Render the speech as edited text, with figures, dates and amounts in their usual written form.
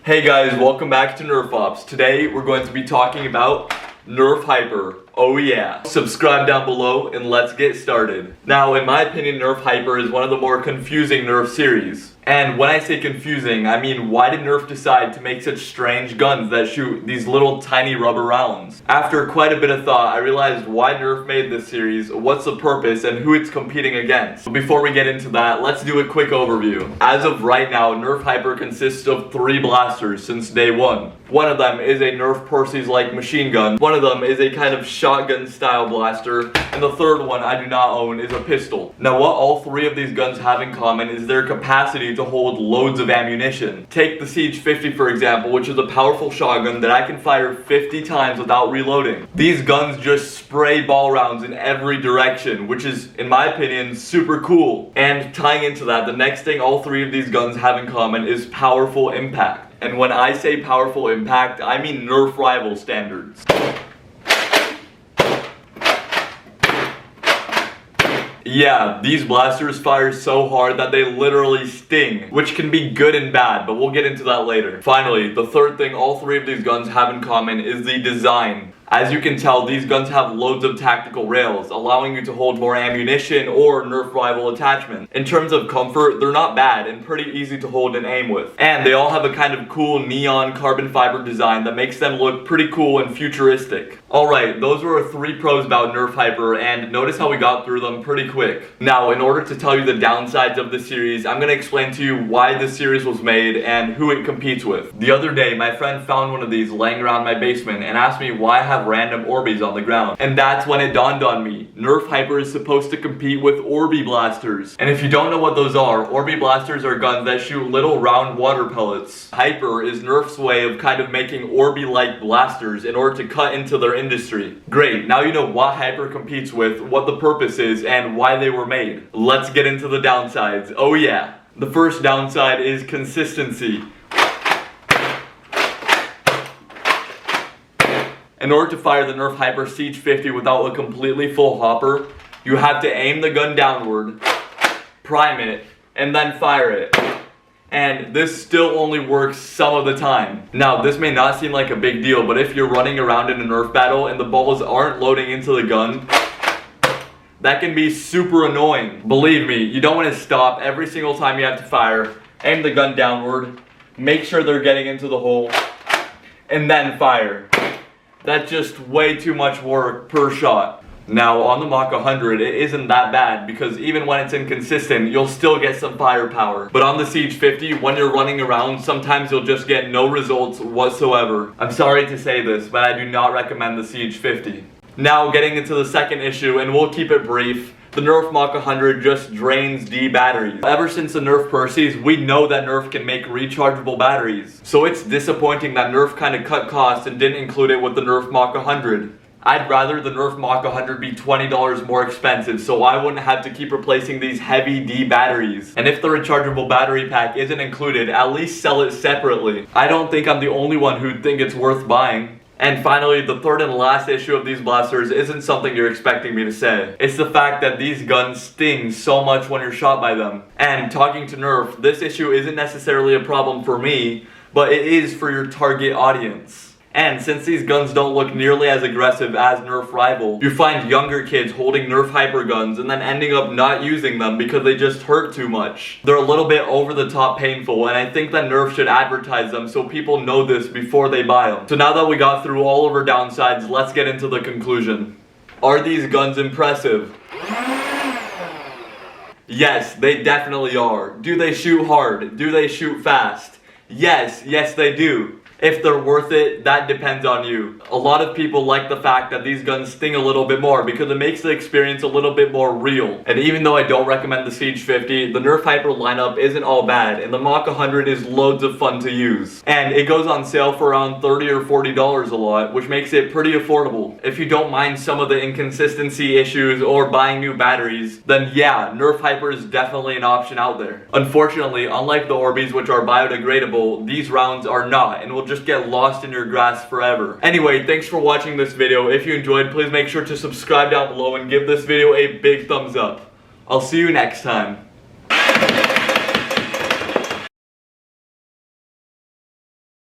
Hey guys, welcome back to Nerf Ops. Today we're going to be talking about Nerf Hyper. Oh yeah. Subscribe down below and let's get started. Now, in my opinion, Nerf Hyper is one of the more confusing Nerf series. And when I say confusing, I mean, why did Nerf decide to make such strange guns that shoot these little tiny rubber rounds? After quite a bit of thought, I realized why Nerf made this series, what's the purpose, and who it's competing against. But before we get into that, let's do a quick overview. As of right now, Nerf Hyper consists of 3 blasters since day one. One of them is a Nerf Percy's-like machine gun, one of them is a kind of shotgun style blaster, and the third one I do not own is a pistol. Now, what all 3 of these guns have in common is their capacity to hold loads of ammunition. Take the Siege 50 for example, which is a powerful shotgun that I can fire 50 times without reloading. These guns just spray ball rounds in every direction, which is, in my opinion, super cool. And tying into that, the next thing all 3 of these guns have in common is powerful impact. And when I say powerful impact, I mean Nerf rival standards. Yeah, these blasters fire so hard that they literally sting, which can be good and bad, but we'll get into that later. Finally, the third thing all 3 of these guns have in common is the design. As you can tell, these guns have loads of tactical rails, allowing you to hold more ammunition or Nerf rival attachments. In terms of comfort, they're not bad and pretty easy to hold and aim with. And they all have a kind of cool neon carbon fiber design that makes them look pretty cool and futuristic. Alright, those were our 3 pros about Nerf Hyper, and notice how we got through them pretty quick. Now, in order to tell you the downsides of the series, I'm going to explain to you why this series was made and who it competes with. The other day, my friend found one of these laying around my basement and asked me why I have random Orbeez on the ground. And that's when it dawned on me. Nerf Hyper is supposed to compete with Orby blasters. And if you don't know what those are, Orby blasters are guns that shoot little round water pellets. Hyper is Nerf's way of kind of making Orby-like blasters in order to cut into their industry. Great, now you know what Hyper competes with, what the purpose is, and why they were made. Let's get into the downsides. Oh yeah. The first downside is consistency. In order to fire the Nerf Hyper Siege 50 without a completely full hopper, you have to aim the gun downward, prime it, and then fire it. And this still only works some of the time. Now, this may not seem like a big deal, but if you're running around in a Nerf battle and the balls aren't loading into the gun, that can be super annoying. Believe me, you don't want to stop every single time you have to fire, aim the gun downward, make sure they're getting into the hole, and then fire. That's just way too much work per shot. Now, on the Mach 100, it isn't that bad because even when it's inconsistent, you'll still get some firepower. But on the Siege 50, when you're running around, sometimes you'll just get no results whatsoever. I'm sorry to say this, but I do not recommend the Siege 50. Now, getting into the second issue, and we'll keep it brief. The Nerf Mach 100 just drains D batteries. Ever since the Nerf Percy's, we know that Nerf can make rechargeable batteries. So it's disappointing that Nerf kind of cut costs and didn't include it with the Nerf Mach 100. I'd rather the Nerf Mach 100 be $20 more expensive so I wouldn't have to keep replacing these heavy D batteries. And if the rechargeable battery pack isn't included, at least sell it separately. I don't think I'm the only one who'd think it's worth buying. And finally, the third and last issue of these blasters isn't something you're expecting me to say. It's the fact that these guns sting so much when you're shot by them. And talking to Nerf, this issue isn't necessarily a problem for me, but it is for your target audience. And since these guns don't look nearly as aggressive as Nerf rival, you find younger kids holding Nerf Hyper guns and then ending up not using them because they just hurt too much. They're a little bit over the top painful, and I think that Nerf should advertise them so people know this before they buy them. So now that we got through all of our downsides, let's get into the conclusion. Are these guns impressive? Yes, they definitely are. Do they shoot hard? Do they shoot fast? Yes, they do. If they're worth it, that depends on you. A lot of people like the fact that these guns sting a little bit more because it makes the experience a little bit more real. And even though I don't recommend the Siege 50, the Nerf Hyper lineup isn't all bad, and the Mach 100 is loads of fun to use. And it goes on sale for around $30 or $40 a lot, which makes it pretty affordable. If you don't mind some of the inconsistency issues or buying new batteries, then yeah, Nerf Hyper is definitely an option out there. Unfortunately, unlike the Orbeez, which are biodegradable, these rounds are not, and will just get lost in your grass forever. Anyway, thanks for watching this video. If you enjoyed, please make sure to subscribe down below and give this video a big thumbs up. I'll see you next time.